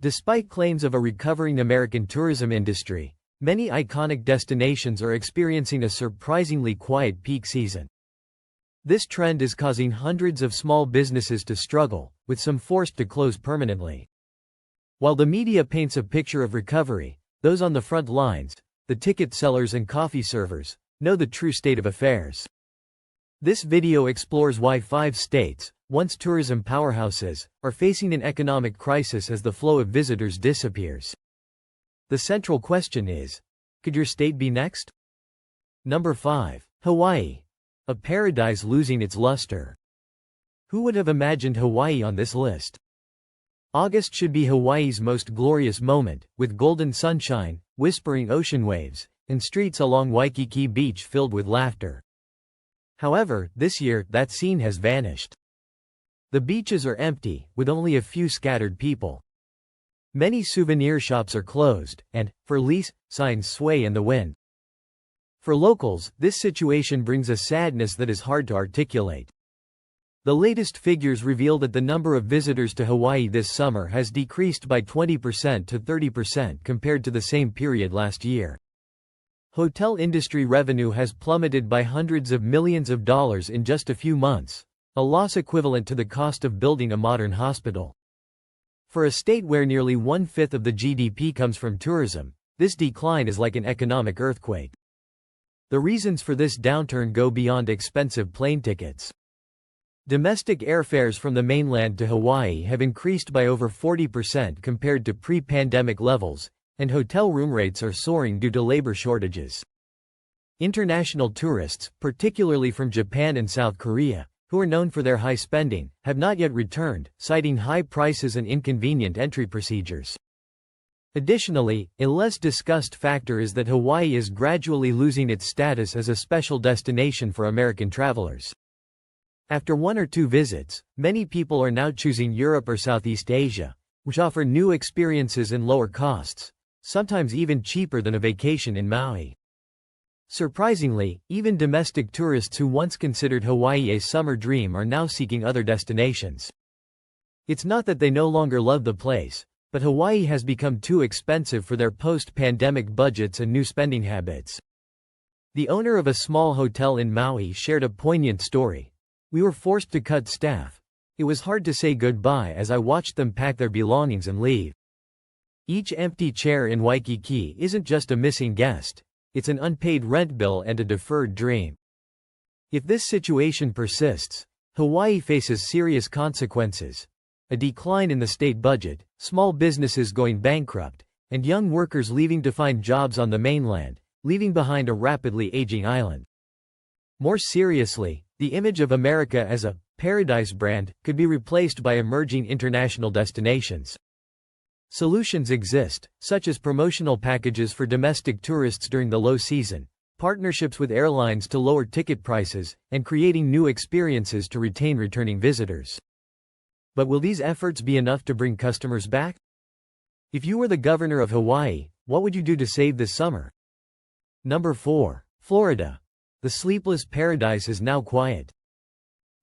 Despite claims of a recovering American tourism industry, many iconic destinations are experiencing a surprisingly quiet peak season. This trend is causing hundreds of small businesses to struggle, with some forced to close permanently. While the media paints a picture of recovery, those on the front lines, the ticket sellers and coffee servers, know the true state of affairs. This video explores why 5 states, once tourism powerhouses, are facing an economic crisis as the flow of visitors disappears. The central question is, could your state be next? Number 5. Hawaii. A paradise losing its luster. Who would have imagined Hawaii on this list? August should be Hawaii's most glorious moment, with golden sunshine, whispering ocean waves, and streets along Waikiki Beach filled with laughter. However, this year, that scene has vanished. The beaches are empty, with only a few scattered people. Many souvenir shops are closed, and, for lease, signs sway in the wind. For locals, this situation brings a sadness that is hard to articulate. The latest figures reveal that the number of visitors to Hawaii this summer has decreased by 20% to 30% compared to the same period last year. Hotel industry revenue has plummeted by hundreds of millions of dollars in just a few months, a loss equivalent to the cost of building a modern hospital. For a state where nearly 1/5 of the GDP comes from tourism, this decline is like an economic earthquake. The reasons for this downturn go beyond expensive plane tickets. Domestic airfares from the mainland to Hawaii have increased by over 40% compared to pre-pandemic levels, and hotel room rates are soaring due to labor shortages. International tourists, particularly from Japan and South Korea, who are known for their high spending, have not yet returned, citing high prices and inconvenient entry procedures. Additionally, a less discussed factor is that Hawaii is gradually losing its status as a special destination for American travelers. After 1 or 2 visits, many people are now choosing Europe or Southeast Asia, which offer new experiences and lower costs, sometimes even cheaper than a vacation in Maui. Surprisingly, even domestic tourists who once considered Hawaii a summer dream are now seeking other destinations. It's not that they no longer love the place, but Hawaii has become too expensive for their post-pandemic budgets and new spending habits. The owner of a small hotel in Maui shared a poignant story. "We were forced to cut staff. It was hard to say goodbye as I watched them pack their belongings and leave. Each empty chair in Waikiki isn't just a missing guest. It's an unpaid rent bill and a deferred dream." If this situation persists, Hawaii faces serious consequences: a decline in the state budget, small businesses going bankrupt, and young workers leaving to find jobs on the mainland, leaving behind a rapidly aging island. More seriously, the image of America as a paradise brand could be replaced by emerging international destinations. Solutions exist, such as promotional packages for domestic tourists during the low season, partnerships with airlines to lower ticket prices, and creating new experiences to retain returning visitors. But will these efforts be enough to bring customers back? If you were the governor of Hawaii, what would you do to save this summer? Number 4. Florida. The sleepless paradise is now quiet.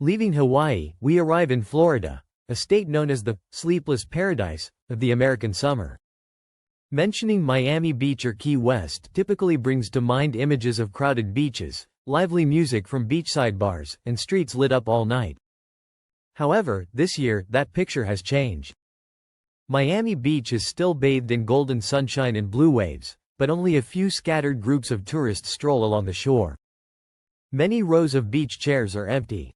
Leaving Hawaii, we arrive in Florida, a state known as the sleepless paradise of the American summer. Mentioning Miami Beach or Key West typically brings to mind images of crowded beaches, lively music from beachside bars, and streets lit up all night. However, this year, that picture has changed. Miami Beach is still bathed in golden sunshine and blue waves, but only a few scattered groups of tourists stroll along the shore. Many rows of beach chairs are empty.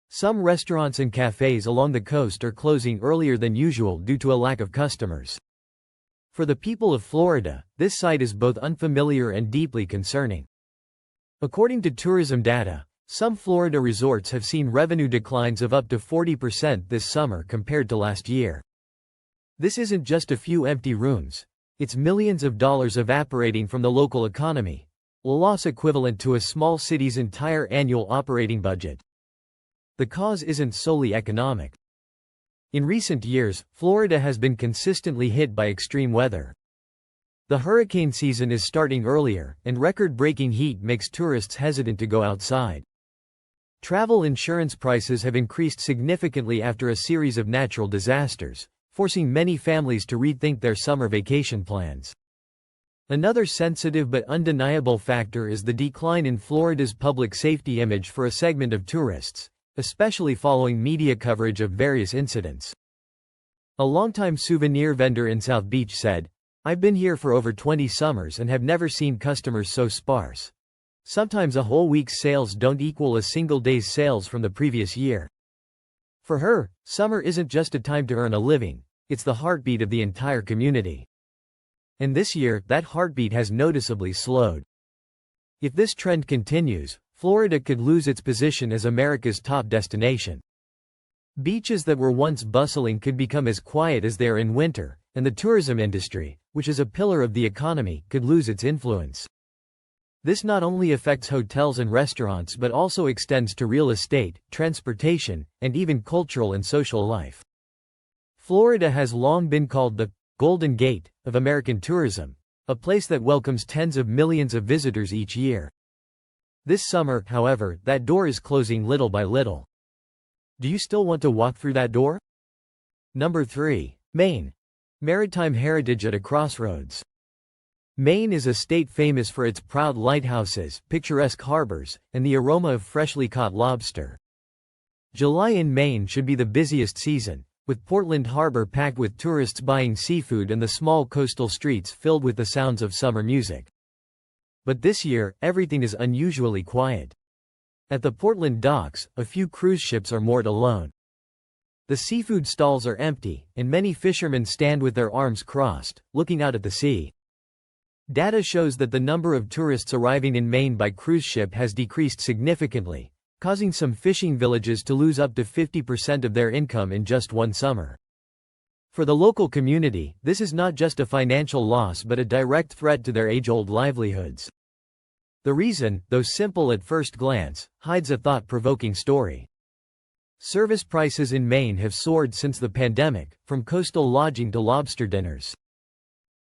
Some restaurants and cafes along the coast are closing earlier than usual due to a lack of customers. For the people of Florida, this sight is both unfamiliar and deeply concerning. According to tourism data, some Florida resorts have seen revenue declines of up to 40% this summer compared to last year. This isn't just a few empty rooms, it's millions of dollars evaporating from the local economy, a loss equivalent to a small city's entire annual operating budget. The cause isn't solely economic. In recent years, Florida has been consistently hit by extreme weather. The hurricane season is starting earlier, and record-breaking heat makes tourists hesitant to go outside. Travel insurance prices have increased significantly after a series of natural disasters, forcing many families to rethink their summer vacation plans. Another sensitive but undeniable factor is the decline in Florida's public safety image for a segment of tourists, especially following media coverage of various incidents. A longtime souvenir vendor in South Beach said, "I've been here for over 20 summers and have never seen customers so sparse. Sometimes a whole week's sales don't equal a single day's sales from the previous year." For her, summer isn't just a time to earn a living, it's the heartbeat of the entire community. And this year, that heartbeat has noticeably slowed. If this trend continues, Florida could lose its position as America's top destination. Beaches that were once bustling could become as quiet as they are in winter, and the tourism industry, which is a pillar of the economy, could lose its influence. This not only affects hotels and restaurants but also extends to real estate, transportation, and even cultural and social life. Florida has long been called the Golden Gate of American tourism, a place that welcomes tens of millions of visitors each year. This summer, however, that door is closing little by little. Do you still want to walk through that door? Number 3. Maine. Maritime heritage at a crossroads. Maine is a state famous for its proud lighthouses, picturesque harbors, and the aroma of freshly caught lobster. July in Maine should be the busiest season, with Portland Harbor packed with tourists buying seafood and the small coastal streets filled with the sounds of summer music. But this year, everything is unusually quiet. At the Portland docks, a few cruise ships are moored alone. The seafood stalls are empty, and many fishermen stand with their arms crossed, looking out at the sea. Data shows that the number of tourists arriving in Maine by cruise ship has decreased significantly, causing some fishing villages to lose up to 50% of their income in just one summer. For the local community, this is not just a financial loss but a direct threat to their age-old livelihoods. The reason, though simple at first glance, hides a thought-provoking story. Service prices in Maine have soared since the pandemic, from coastal lodging to lobster dinners.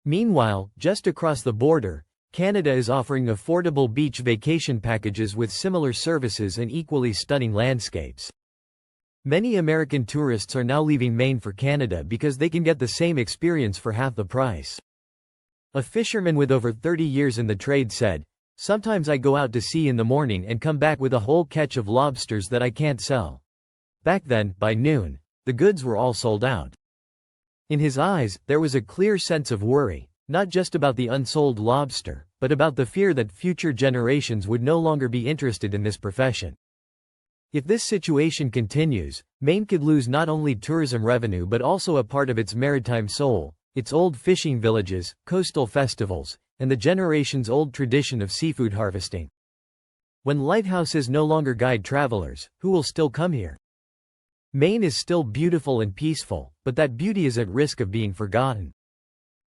Meanwhile, just across the border, Canada is offering affordable beach vacation packages with similar services and equally stunning landscapes. Many American tourists are now leaving Maine for Canada because they can get the same experience for half the price. A fisherman with over 30 years in the trade said, "Sometimes I go out to sea in the morning and come back with a whole catch of lobsters that I can't sell." Back then, by noon, the goods were all sold out. In his eyes, there was a clear sense of worry, not just about the unsold lobster, but about the fear that future generations would no longer be interested in this profession. If this situation continues, Maine could lose not only tourism revenue but also a part of its maritime soul, its old fishing villages, coastal festivals, and the generations-old tradition of seafood harvesting. When lighthouses no longer guide travelers, who will still come here? Maine is still beautiful and peaceful, but that beauty is at risk of being forgotten.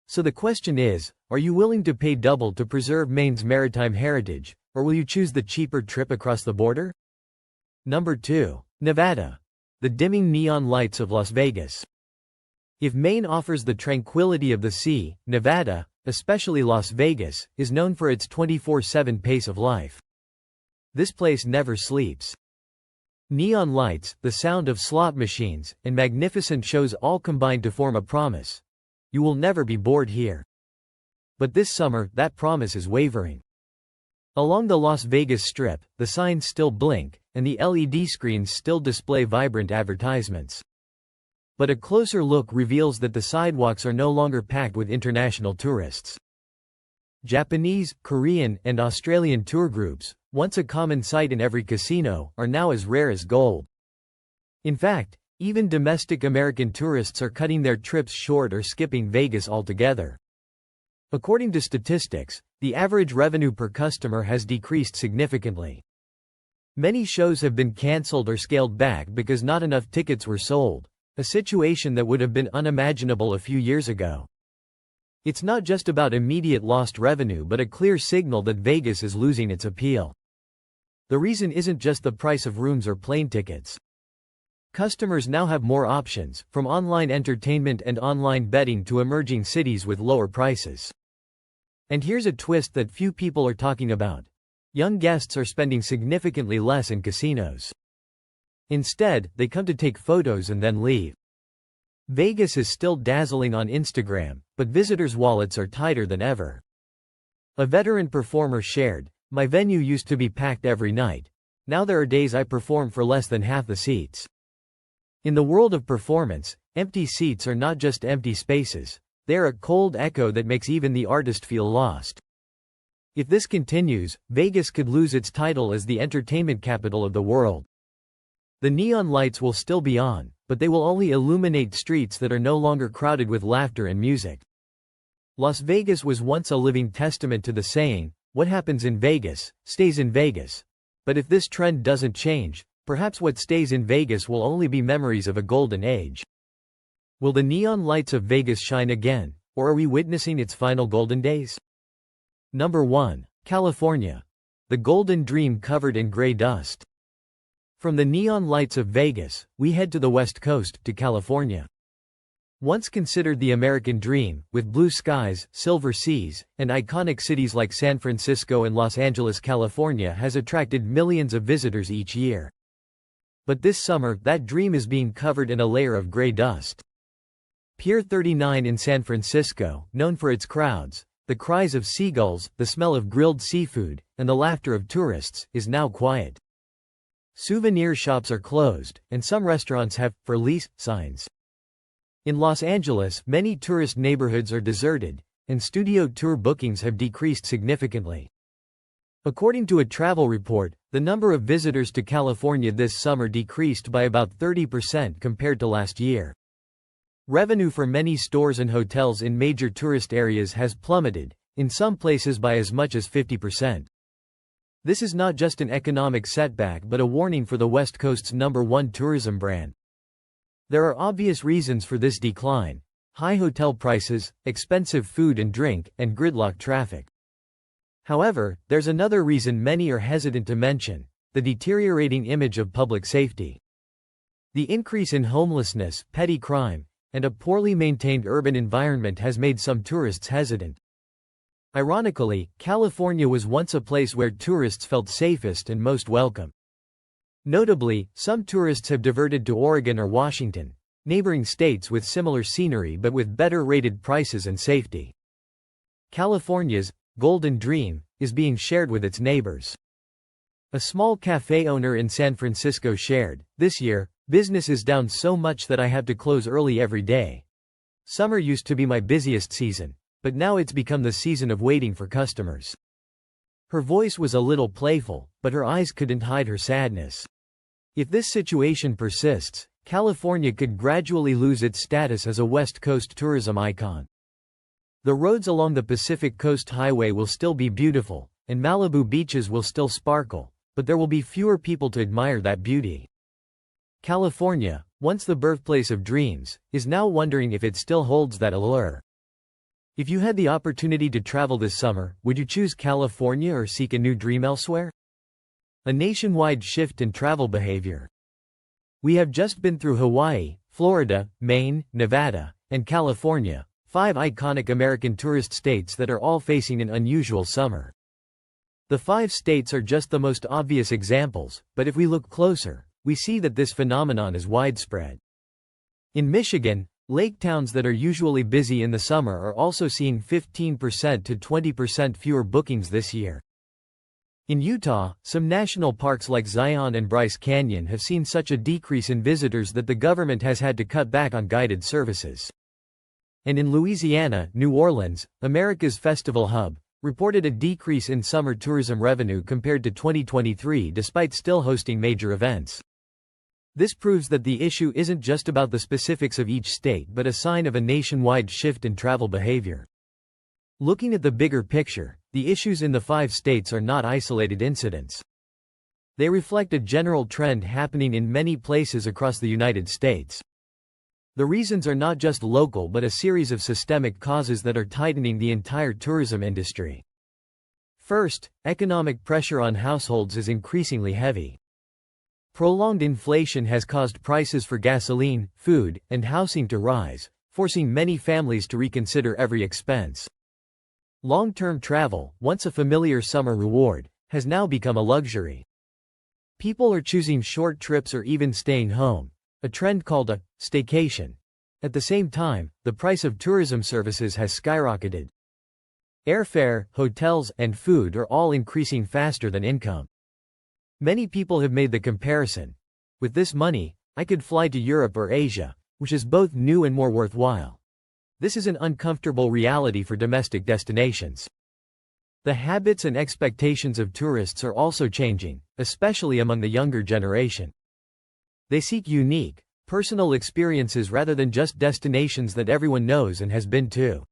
So the question is, are you willing to pay double to preserve Maine's maritime heritage, or will you choose the cheaper trip across the border? Number 2. Nevada. The dimming neon lights of Las Vegas. If Maine offers the tranquility of the sea, Nevada, especially Las Vegas, is known for its 24/7 pace of life. This place never sleeps. Neon lights, the sound of slot machines, and magnificent shows all combine to form a promise. You will never be bored here. But this summer, that promise is wavering. Along the Las Vegas Strip, the signs still blink, and the LED screens still display vibrant advertisements. But a closer look reveals that the sidewalks are no longer packed with international tourists. Japanese, Korean, and Australian tour groups, once a common sight in every casino, are now as rare as gold. In fact, even domestic American tourists are cutting their trips short or skipping Vegas altogether. According to statistics, the average revenue per customer has decreased significantly. Many shows have been canceled or scaled back because not enough tickets were sold, a situation that would have been unimaginable a few years ago. It's not just about immediate lost revenue but a clear signal that Vegas is losing its appeal. The reason isn't just the price of rooms or plane tickets. Customers now have more options, from online entertainment and online betting to emerging cities with lower prices. And here's a twist that few people are talking about. Young guests are spending significantly less in casinos. Instead, they come to take photos and then leave. Vegas is still dazzling on Instagram, but visitors' wallets are tighter than ever. A veteran performer shared, "My venue used to be packed every night. Now there are days I perform for less than half the seats." In the world of performance, empty seats are not just empty spaces, they are a cold echo that makes even the artist feel lost. If this continues, Vegas could lose its title as the entertainment capital of the world. The neon lights will still be on, but they will only illuminate streets that are no longer crowded with laughter and music. Las Vegas was once a living testament to the saying, "What happens in Vegas, stays in Vegas." But if this trend doesn't change, perhaps what stays in Vegas will only be memories of a golden age. Will the neon lights of Vegas shine again, or are we witnessing its final golden days? Number 1. California. The golden dream covered in gray dust. From the neon lights of Vegas, we head to the West Coast, to California. Once considered the American dream, with blue skies, silver seas, and iconic cities like San Francisco and Los Angeles, California has attracted millions of visitors each year. But this summer, that dream is being covered in a layer of gray dust. Pier 39 in San Francisco, known for its crowds, the cries of seagulls, the smell of grilled seafood, and the laughter of tourists, is now quiet. Souvenir shops are closed, and some restaurants have "for lease" signs. In Los Angeles, many tourist neighborhoods are deserted, and studio tour bookings have decreased significantly. According to a travel report, the number of visitors to California this summer decreased by about 30% compared to last year. Revenue for many stores and hotels in major tourist areas has plummeted, in some places by as much as 50%. This is not just an economic setback but a warning for the West Coast's #1 tourism brand. There are obvious reasons for this decline: high hotel prices, expensive food and drink, and gridlock traffic. However, there's another reason many are hesitant to mention: the deteriorating image of public safety. The increase in homelessness, petty crime, and a poorly maintained urban environment has made some tourists hesitant. Ironically, California was once a place where tourists felt safest and most welcome. Notably, some tourists have diverted to Oregon or Washington, neighboring states with similar scenery but with better rated prices and safety. California's golden dream is being shared with its neighbors. A small cafe owner in San Francisco shared, "This year, business is down so much that I have to close early every day. Summer used to be my busiest season, but now it's become the season of waiting for customers." Her voice was a little playful, but her eyes couldn't hide her sadness. If this situation persists, California could gradually lose its status as a West Coast tourism icon. The roads along the Pacific Coast Highway will still be beautiful, and Malibu beaches will still sparkle, but there will be fewer people to admire that beauty. California, once the birthplace of dreams, is now wondering if it still holds that allure. If you had the opportunity to travel this summer, would you choose California or seek a new dream elsewhere? A nationwide shift in travel behavior. We have just been through Hawaii, Florida, Maine, Nevada, and California, 5 iconic American tourist states that are all facing an unusual summer. The 5 states are just the most obvious examples, but if we look closer, we see that this phenomenon is widespread. In Michigan, lake towns that are usually busy in the summer are also seeing 15% to 20% fewer bookings this year. In Utah, some national parks like Zion and Bryce Canyon have seen such a decrease in visitors that the government has had to cut back on guided services. And in Louisiana, New Orleans, America's festival hub, reported a decrease in summer tourism revenue compared to 2023 despite still hosting major events. This proves that the issue isn't just about the specifics of each state but a sign of a nationwide shift in travel behavior. Looking at the bigger picture, the issues in the 5 states are not isolated incidents. They reflect a general trend happening in many places across the United States. The reasons are not just local but a series of systemic causes that are tightening the entire tourism industry. First, economic pressure on households is increasingly heavy. Prolonged inflation has caused prices for gasoline, food, and housing to rise, forcing many families to reconsider every expense. Long-term travel, once a familiar summer reward, has now become a luxury. People are choosing short trips or even staying home, a trend called a staycation. At the same time, the price of tourism services has skyrocketed. Airfare, hotels, and food are all increasing faster than income. Many people have made the comparison. With this money, I could fly to Europe or Asia, which is both new and more worthwhile. This is an uncomfortable reality for domestic destinations. The habits and expectations of tourists are also changing, especially among the younger generation. They seek unique, personal experiences rather than just destinations that everyone knows and has been to.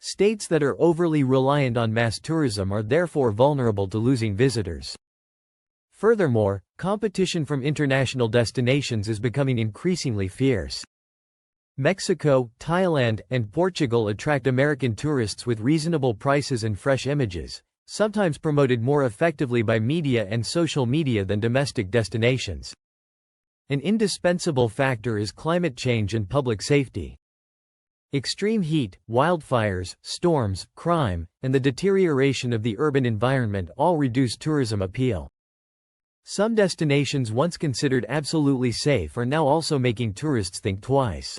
States that are overly reliant on mass tourism are therefore vulnerable to losing visitors. Furthermore, competition from international destinations is becoming increasingly fierce. Mexico, Thailand, and Portugal attract American tourists with reasonable prices and fresh images, sometimes promoted more effectively by media and social media than domestic destinations. An indispensable factor is climate change and public safety. Extreme heat, wildfires, storms, crime, and the deterioration of the urban environment all reduce tourism appeal. Some destinations once considered absolutely safe are now also making tourists think twice.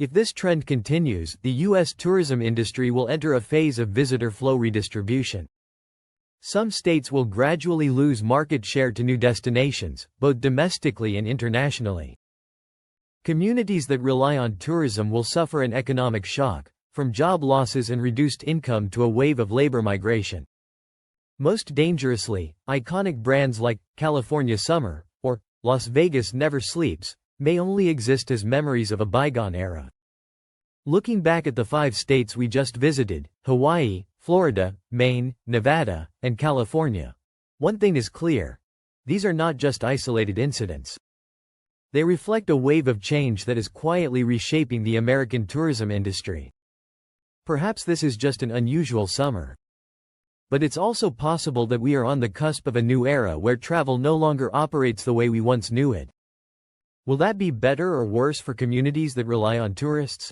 If this trend continues, the U.S. tourism industry will enter a phase of visitor flow redistribution. Some states will gradually lose market share to new destinations, both domestically and internationally. Communities that rely on tourism will suffer an economic shock, from job losses and reduced income to a wave of labor migration. Most dangerously, iconic brands like California Summer or Las Vegas Never Sleeps may only exist as memories of a bygone era. Looking back at the 5 states we just visited, Hawaii, Florida, Maine, Nevada, and California, one thing is clear: these are not just isolated incidents. They reflect a wave of change that is quietly reshaping the American tourism industry. Perhaps this is just an unusual summer. But it's also possible that we are on the cusp of a new era where travel no longer operates the way we once knew it. Will that be better or worse for communities that rely on tourists?